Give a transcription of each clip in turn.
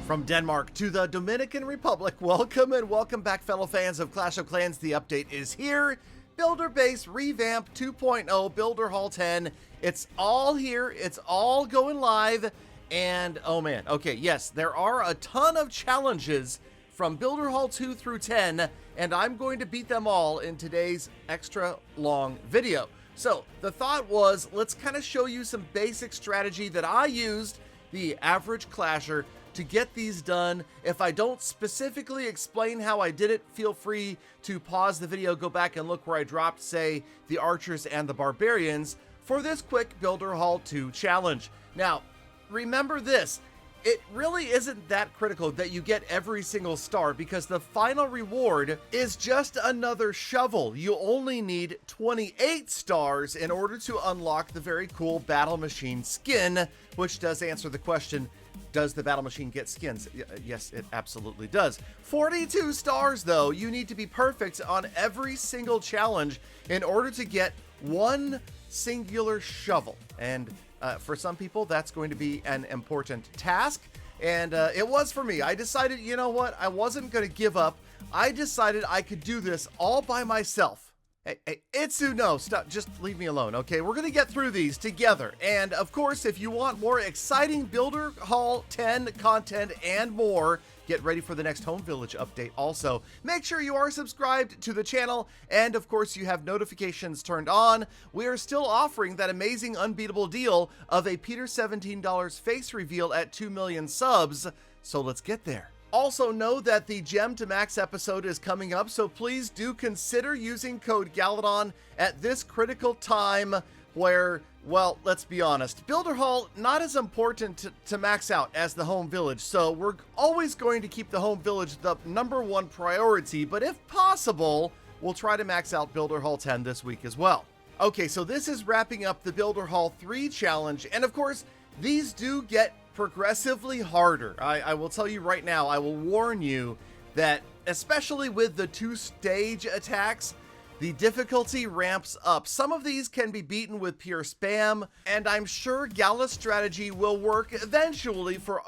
From Denmark to the Dominican Republic, welcome and welcome back, fellow fans of Clash of Clans. The update is here. Builder Base Revamp 2.0, Builder Hall 10. It's all here. It's all going live. And, oh man, okay, yes, there are a ton of challenges from Builder Hall 2 through 10, and I'm going to beat them all in today's extra long video. So, the thought was, let's kind of show you some basic strategy that I used, the average clasher, to get these done. If I don't specifically explain how I did it, feel free to pause the video, go back and look where I dropped, say, the archers and the barbarians for this quick Builder Hall 2 challenge. Now, remember this, it really isn't that critical that you get every single star because the final reward is just another shovel. You only need 28 stars in order to unlock the very cool Battle Machine skin, which does answer the question, does the Battle Machine get skins? Yes, it absolutely does. 42 stars, though. You need to be perfect on every single challenge in order to get one singular shovel. And for some people, that's going to be an important task. And it was for me. I decided, you know what? I wasn't going to give up. I decided I could do this all by myself. Hey, Itsu, no, stop, just leave me alone, okay? We're gonna get through these together. And of course, if you want more exciting Builder Hall 10 content and more, get ready for the next Home Village update also. Make sure you are subscribed to the channel, and of course you have notifications turned on. We are still offering that amazing unbeatable deal of a Peter $17 face reveal at 2 million subs, so let's get there. Also know that the Gem to Max episode is coming up, so please do consider using code Galadon at this critical time where, well, let's be honest, Builder Hall not as important to max out as the Home Village, so we're always going to keep the Home Village the #1 priority, but if possible, we'll try to max out Builder Hall 10 this week as well. Okay, so this is wrapping up the Builder Hall 3 challenge, and of course, these do get progressively harder. I will tell you right now, I will warn you that especially with the 2-stage attacks, the difficulty ramps up. Some of these can be beaten with pure spam, and I'm sure Gala's strategy will work eventually for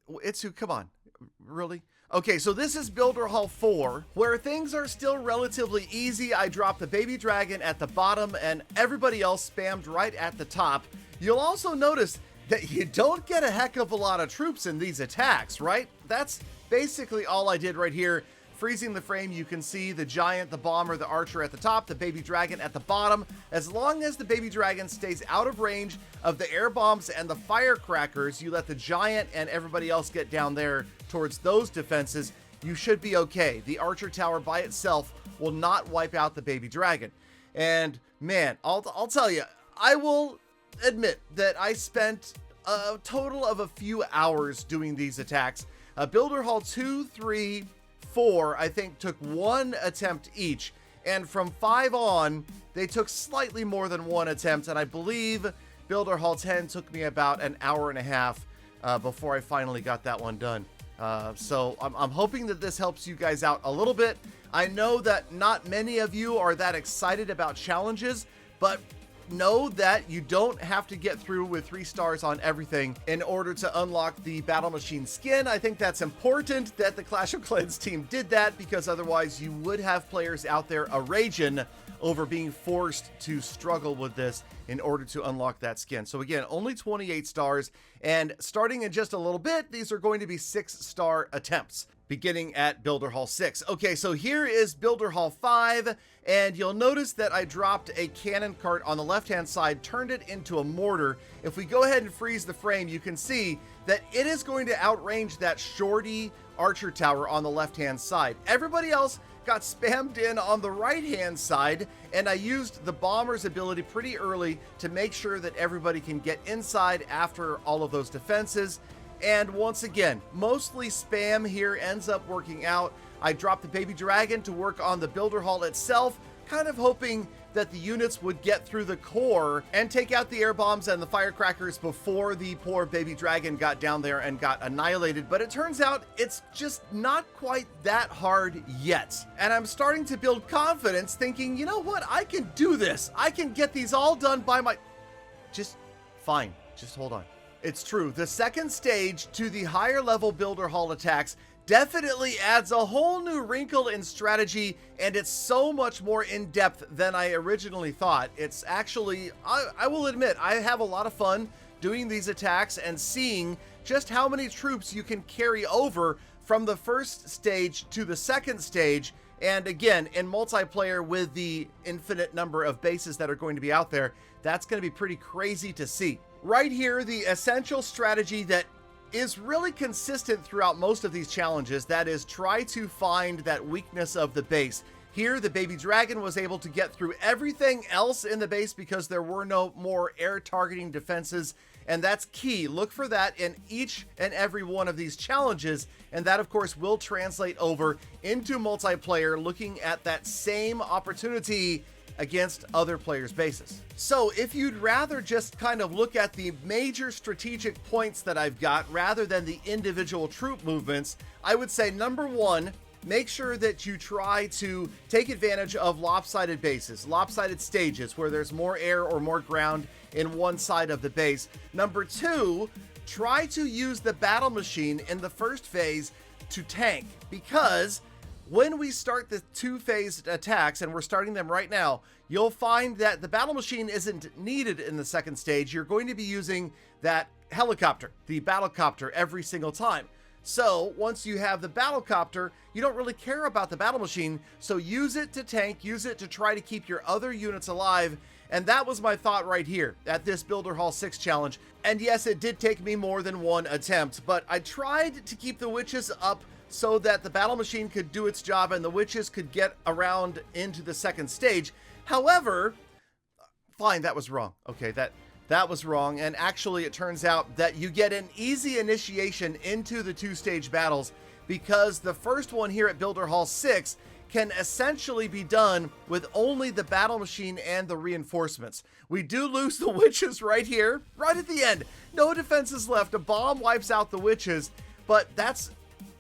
Itsu, come on, really? Okay, so this is Builder Hall 4, where things are still relatively easy. I dropped the baby dragon at the bottom and everybody else spammed right at the top. You'll also notice that you don't get a heck of a lot of troops in these attacks, right? That's basically all I did right here. Freezing the frame, you can see the giant, the bomber, the archer at the top, the baby dragon at the bottom. As long as the baby dragon stays out of range of the air bombs and the firecrackers, you let the giant and everybody else get down there towards those defenses, you should be okay. The archer tower by itself will not wipe out the baby dragon. And man, I'll tell you, I will admit that I spent a total of a few hours doing these attacks. Builder Hall 2, 3, 4, I think took 1 attempt each, and from 5 on, they took slightly more than 1 attempt, and I believe Builder Hall 10 took me about an hour and a half before I finally got that one done. So I'm hoping that this helps you guys out a little bit. I know that not many of you are that excited about challenges, but know that you don't have to get through with 3 stars on everything in order to unlock the Battle Machine skin. I think that's important that the Clash of Clans team did that, because otherwise you would have players out there a-raging over being forced to struggle with this in order to unlock that skin. So again, only 28 stars, and starting in just a little bit, these are going to be 6-star attempts, beginning at Builder Hall 6. Okay, so here is Builder Hall 5, and you'll notice that I dropped a cannon cart on the left-hand side, turned it into a mortar. If we go ahead and freeze the frame, you can see that it is going to outrange that shorty archer tower on the left-hand side. Everybody else got spammed in on the right-hand side, and I used the bomber's ability pretty early to make sure that everybody can get inside after all of those defenses. And once again, mostly spam here ends up working out. I dropped the baby dragon to work on the Builder Hall itself, kind of hoping that the units would get through the core and take out the air bombs and the firecrackers before the poor baby dragon got down there and got annihilated. But it turns out it's just not quite that hard yet. And I'm starting to build confidence, thinking, you know what, I can do this. I can get these all done by my... Just fine. Just hold on. It's true. The second stage to the higher level builder hall attacks definitely adds a whole new wrinkle in strategy, and it's so much more in depth than I originally thought. It's actually, I will admit, I have a lot of fun doing these attacks and seeing just how many troops you can carry over from the first stage to the second stage. And again, in multiplayer with the infinite number of bases that are going to be out there, that's going to be pretty crazy to see. Right here, the essential strategy that is really consistent throughout most of these challenges, that is, try to find that weakness of the base. Here, the baby dragon was able to get through everything else in the base because there were no more air targeting defenses, and that's key. Look for that in each and every one of these challenges, and that, of course, will translate over into multiplayer, looking at that same opportunity against other players' bases. So if you'd rather just kind of look at the major strategic points that I've got rather than the individual troop movements, I would say number one, make sure that you try to take advantage of lopsided bases, lopsided stages where there's more air or more ground in one side of the base. Number two, try to use the battle machine in the first phase to tank, because when we start the two-phased attacks, and we're starting them right now, you'll find that the battle machine isn't needed in the second stage. You're going to be using that helicopter, the battlecopter, every single time. So once you have the battlecopter, you don't really care about the battle machine, so use it to tank, use it to try to keep your other units alive. And that was my thought right here at this Builder Hall 6 challenge. And yes, it did take me more than one attempt, but I tried to keep the witches up so that the battle machine could do its job and the witches could get around into the second stage. However, fine, that was wrong. Okay, that was wrong. And actually, it turns out that you get an easy initiation into the two-stage battles, because the first one here at Builder Hall 6 can essentially be done with only the battle machine and the reinforcements. We do lose the witches right here, right at the end. No defenses left. A bomb wipes out the witches, but that's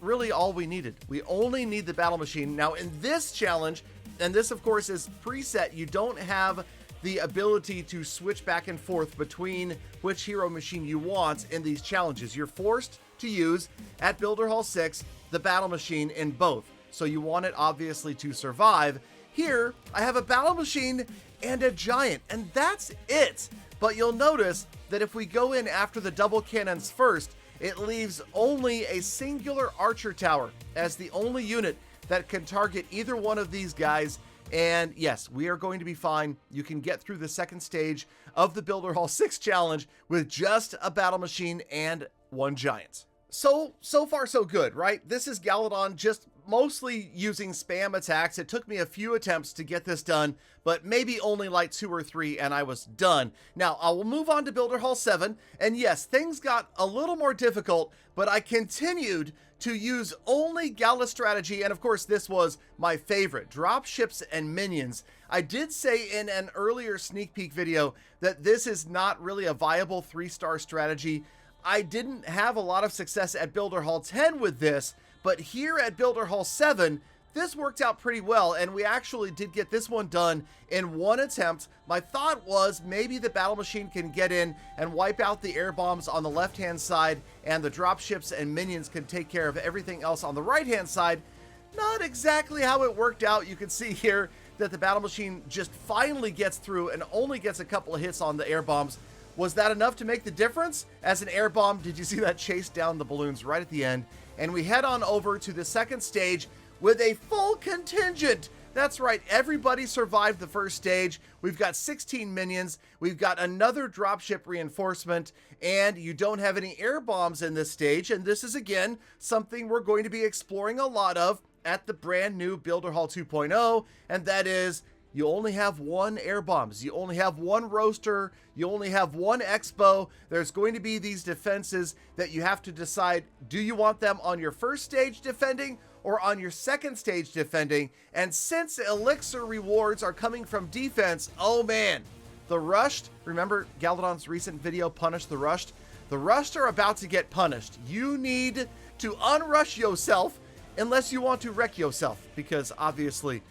really all we needed. We only need the battle machine. Now in this challenge, and this of course is preset, you don't have the ability to switch back and forth between which hero machine you want in these challenges. You're forced to use, at Builder Hall 6, the battle machine in both. So you want it obviously to survive. Here, I have a battle machine and a giant, and that's it. But you'll notice that if we go in after the double cannons first, it leaves only a singular archer tower as the only unit that can target either one of these guys. And yes, we are going to be fine. You can get through the second stage of the Builder Hall 6 challenge with just a battle machine and one giant. So far so good, right? This is Galadon just mostly using spam attacks. It took me a few attempts to get this done, but maybe only like 2 or 3 and I was done. Now, I will move on to Builder Hall 7, and yes, things got a little more difficult, but I continued to use only Gala strategy, and of course this was my favorite, drop ships and minions. I did say in an earlier sneak peek video that this is not really a viable 3-star strategy. I didn't have a lot of success at Builder Hall 10 with this, but here at Builder Hall 7, this worked out pretty well, and we actually did get this one done in one attempt. My thought was maybe the battle machine can get in and wipe out the air bombs on the left-hand side, and the dropships and minions can take care of everything else on the right-hand side. Not exactly how it worked out. You can see here that the battle machine just finally gets through and only gets a couple of hits on the air bombs. Was that enough to make the difference? As an air bomb, did you see that chase down the balloons right at the end? And we head on over to the second stage with a full contingent. That's right, everybody survived the first stage. We've got 16 minions, we've got another dropship reinforcement, and you don't have any air bombs in this stage. And this is, again, something we're going to be exploring a lot of at the brand new Builder Hall 2.0, and that is, you only have one air bombs, you only have one roaster, you only have one expo. There's going to be these defenses that you have to decide, do you want them on your first stage defending or on your second stage defending? And since elixir rewards are coming from defense, oh man, the rushed, remember Galadon's recent video, Punish the Rushed? The rushed are about to get punished. You need to unrush yourself unless you want to wreck yourself, because obviously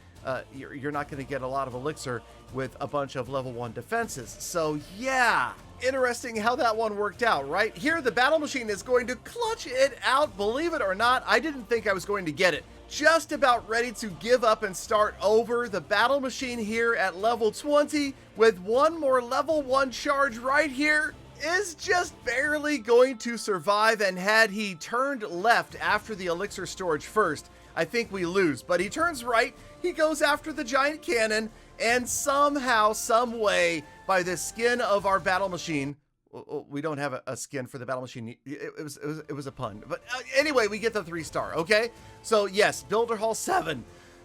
you're not going to get a lot of elixir with a bunch of level 1 defenses. So yeah, Interesting how that one worked out, right? Here, the battle machine is going to clutch it out. Believe it or not, I didn't think I was going to get it. Just about ready to give up and start over. The battle machine here at level 20 with one more level 1 charge right here is just barely going to survive. And had he turned left after the elixir storage first, I think we lose. But he turns right, he goes after the giant cannon, and somehow, some way, by the skin of our battle machine, we don't have a skin for the battle machine. It was a pun. But anyway, we get the 3-star, okay? So yes, Builder Hall 7,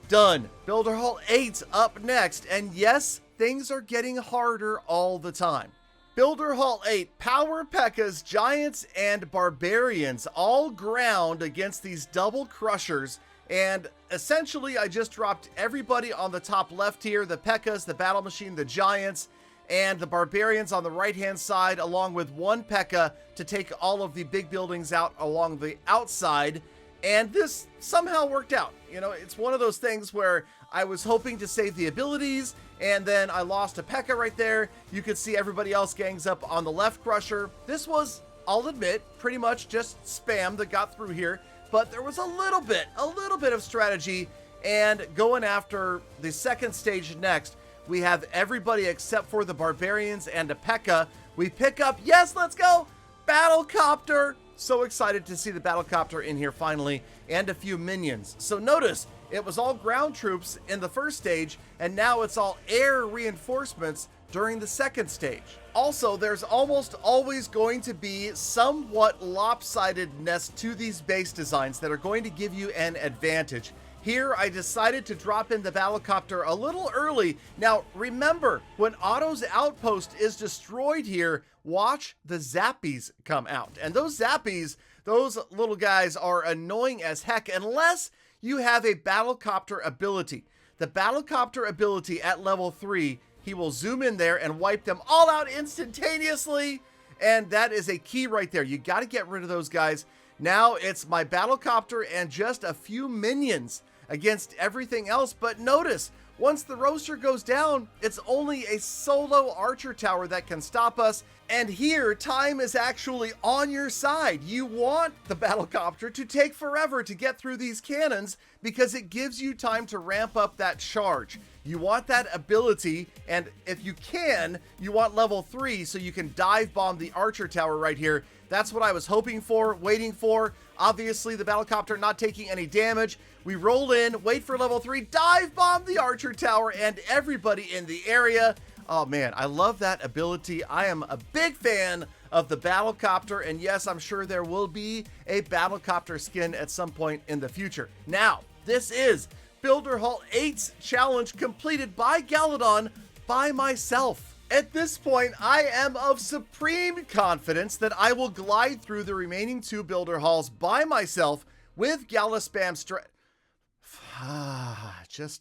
done. Builder Hall 8 up next. And yes, things are getting harder all the time. Builder Hall 8, Power P.E.K.K.A.s, Giants, and Barbarians all ground against these double crushers. And essentially, I just dropped everybody on the top left here, the P.E.K.K.A.s, the Battle Machine, the Giants, and the Barbarians on the right-hand side, along with one P.E.K.K.A. to take all of the big buildings out along the outside. And this somehow worked out. You know, it's one of those things where I was hoping to save the abilities, and then I lost a P.E.K.K.A. right there. You could see everybody else gangs up on the left crusher. This was, I'll admit, pretty much just spam that got through here. But there was a little bit of strategy, and going after the second stage next, we have everybody except for the Barbarians and a P.E.K.K.A. We pick up, yes, let's go, Battlecopter. So excited to see the Battlecopter in here finally, and a few minions. So notice, it was all ground troops in the first stage, and now it's all air reinforcements during the second stage. Also, there's almost always going to be somewhat lopsidedness to these base designs that are going to give you an advantage. Here, I decided to drop in the Battlecopter a little early. Now, remember, when Otto's outpost is destroyed here, watch the Zappies come out. And those Zappies, those little guys are annoying as heck unless you have a Battlecopter ability. The Battlecopter ability at level 3, he will zoom in there and wipe them all out instantaneously. And that is a key right there. You got to get rid of those guys. Now it's my Battlecopter and just a few minions against everything else. But notice, once the roaster goes down, it's only a solo archer tower that can stop us. And here, time is actually on your side. You want the Battlecopter to take forever to get through these cannons because it gives you time to ramp up that charge. You want that ability, and if you can, you want level 3 so you can dive bomb the archer tower right here. That's what I was hoping for, waiting for. Obviously, the Battlecopter not taking any damage. We roll in, wait for level 3, dive bomb the archer tower and everybody in the area. Oh man, I love that ability. I am a big fan of the Battlecopter, and yes, I'm sure there will be a Battlecopter skin at some point in the future. Now, this is Builder Hall 8's challenge completed by Galadon by myself. At this point, I am of supreme confidence that I will glide through the remaining 2 Builder Halls by myself with Gala Spam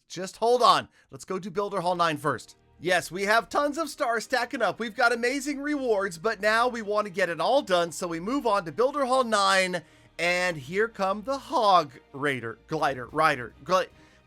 just hold on. Let's go to Builder Hall 9 first. Yes, we have tons of stars stacking up. We've got amazing rewards, but now we want to get it all done, so we move on to Builder Hall 9, and here come the Hog Rider.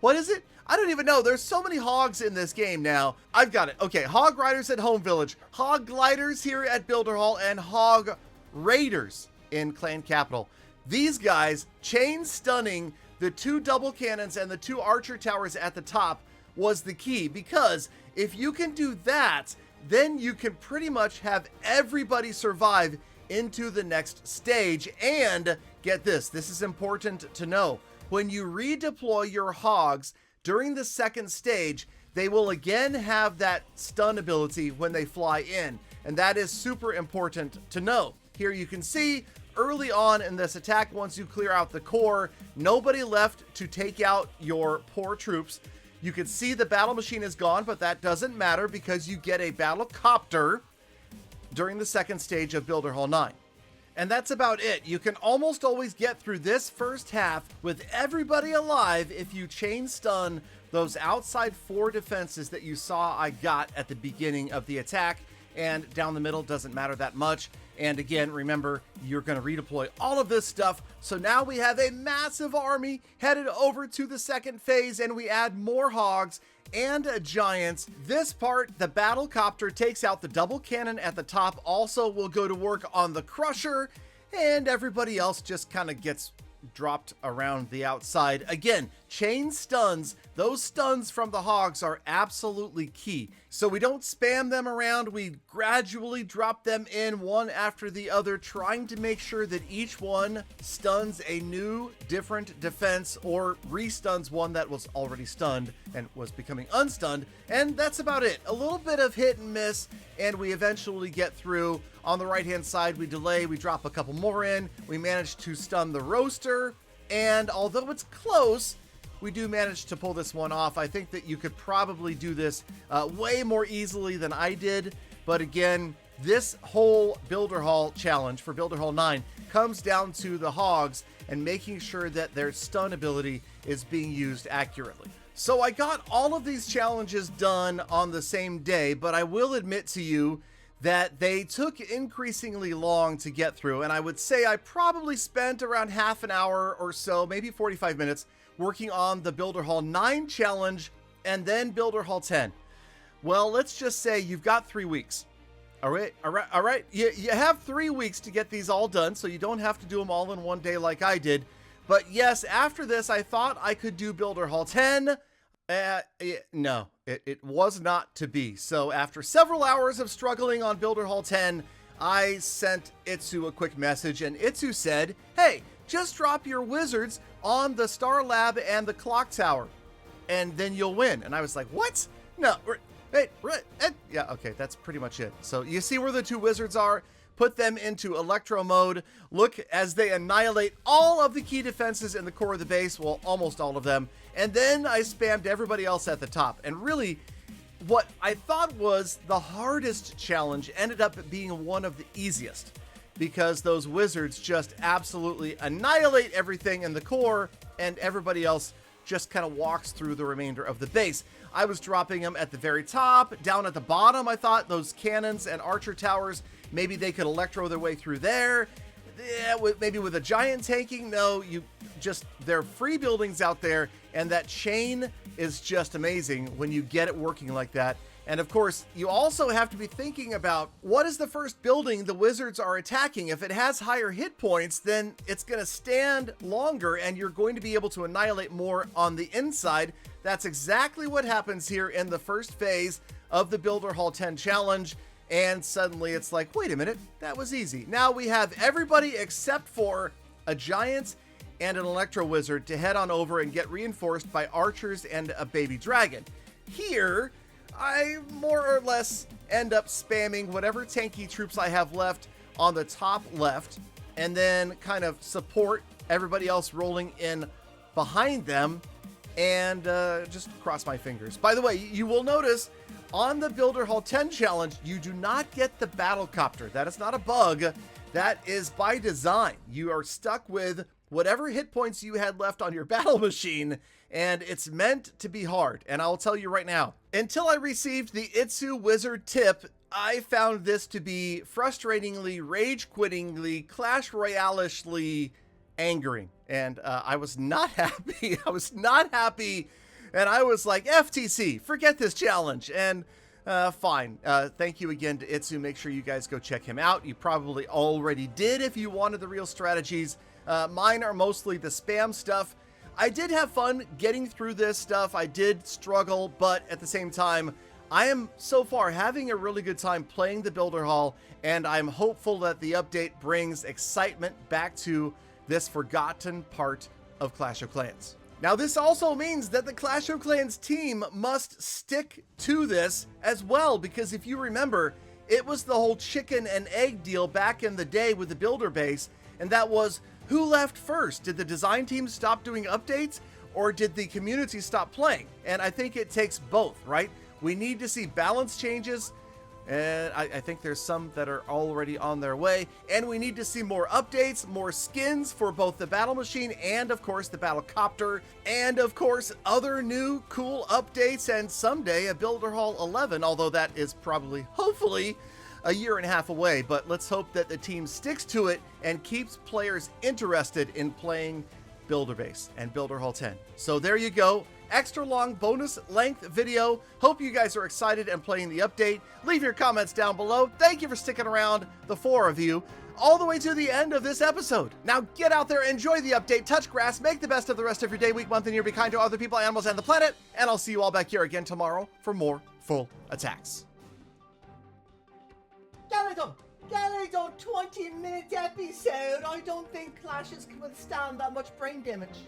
What is it? I don't even know. There's so many hogs in this game now. I've got it. Okay, Hog Riders at Home Village, Hog Gliders here at Builder Hall, and Hog Raiders in Clan Capital. These guys chain stunning the 2 double cannons and the 2 archer towers at the top was the key, because if you can do that, then you can pretty much have everybody survive into the next stage. And get this is important to know. When you redeploy your hogs during the second stage, they will again have that stun ability when they fly in. And that is super important to know. Here you can see early on in this attack, once you clear out the core, nobody left to take out your poor troops. You can see the battle machine is gone, but that doesn't matter because you get a Battlecopter during the second stage of Builder Hall 9. And that's about it. You can almost always get through this first half with everybody alive if you chain stun those outside 4 defenses that you saw I got at the beginning of the attack. And down the middle doesn't matter that much. And again, remember, you're going to redeploy all of this stuff. So now we have a massive army headed over to the second phase, and we add more hogs and giants. This part, the battle copter takes out the double cannon at the top, also will go to work on the crusher, and everybody else just kind of gets dropped around the outside. Again, chain stuns, those stuns from the hogs are absolutely key. So we don't spam them around, we gradually drop them in one after the other, trying to make sure that each one stuns a new, different defense or restuns one that was already stunned and was becoming unstunned. And that's about it. A little bit of hit and miss, and we eventually get through. On the right-hand side, we delay, we drop a couple more in, we manage to stun the roaster, and although it's close, we do manage to pull this one off. I think that you could probably do this way more easily than I did, but again, this whole Builder Hall challenge for Builder Hall 9 comes down to the hogs and making sure that their stun ability is being used accurately. So I got all of these challenges done on the same day, but I will admit to you that they took increasingly long to get through, and I would say I probably spent around half an hour or so, maybe 45 minutes, working on the Builder Hall 9 challenge and then Builder Hall 10. Well, let's just say you've got 3 weeks. All right. You have 3 weeks to get these all done, so you don't have to do them all in one day like I did. But yes, after this, I thought I could do Builder Hall 10. No, it was not to be. So after several hours of struggling on Builder Hall 10, I sent Itsu a quick message, and Itsu said, hey, just drop your wizards on the Star Lab and the Clock Tower, and then you'll win. And I was like, what? No, yeah, okay, that's pretty much it. So you see where the 2 wizards are? Put them into Electro mode. Look as they annihilate all of the key defenses in the core of the base, well, almost all of them. And then I spammed everybody else at the top. And really, what I thought was the hardest challenge ended up being one of the easiest, because those wizards just absolutely annihilate everything in the core, and everybody else just kind of walks through the remainder of the base. I was dropping them at the very top. Down at the bottom, I thought those cannons and archer towers, maybe they could electro their way through there. Yeah, maybe with a giant tanking. No, they're free buildings out there, and that chain is just amazing when you get it working like that. And of course, you also have to be thinking about what is the first building the wizards are attacking. If it has higher hit points, then it's going to stand longer and you're going to be able to annihilate more on the inside. That's exactly what happens here in the first phase of the Builder Hall 10 challenge. And suddenly it's like, wait a minute, that was easy. Now we have everybody except for a giant and an electro wizard to head on over and get reinforced by archers and a baby dragon. Here, I more or less end up spamming whatever tanky troops I have left on the top left, and then kind of support everybody else rolling in behind them, and just cross my fingers. By the way, you will notice on the Builder Hall 10 challenge, you do not get the battle copter. That is not a bug. That is by design. You are stuck with whatever hit points you had left on your battle machine, and it's meant to be hard. And I'll tell you right now, until I received the Itsu Wizard tip, I found this to be frustratingly, rage-quittingly, Clash Royale-ishly angering. And I was not happy. I was not happy. And I was like, FTC, forget this challenge. And fine. Thank you again to Itsu. Make sure you guys go check him out. You probably already did if you wanted the real strategies. Mine are mostly the spam stuff. I did have fun getting through this stuff. I did struggle, but at the same time, I am so far having a really good time playing the Builder Hall, and I'm hopeful that the update brings excitement back to this forgotten part of Clash of Clans. Now, this also means that the Clash of Clans team must stick to this as well, because if you remember, it was the whole chicken and egg deal back in the day with the builder base, and that was, who left first? Did the design team stop doing updates, or did the community stop playing? And I think it takes both, right? We need to see balance changes, and I think there's some that are already on their way, and we need to see more updates, more skins for both the battle machine and of course the battle copter, and of course other new cool updates, and someday a Builder Hall 11, although that is probably, hopefully, a year and a half away. But let's hope that the team sticks to it and keeps players interested in playing Builder Base and Builder Hall 10. So there you go. extra long bonus length video. Hope you guys are excited and playing the update. Leave your comments down below. Thank you for sticking around, the 4 of you, all the way to the end of this episode. Now get out there, enjoy the update, touch grass, make the best of the rest of your day, week, month, and year. Be kind to other people, animals, and the planet. And I'll see you all back here again tomorrow for more full attacks. Galadon, 20-minute episode. I don't think clashes can withstand that much brain damage.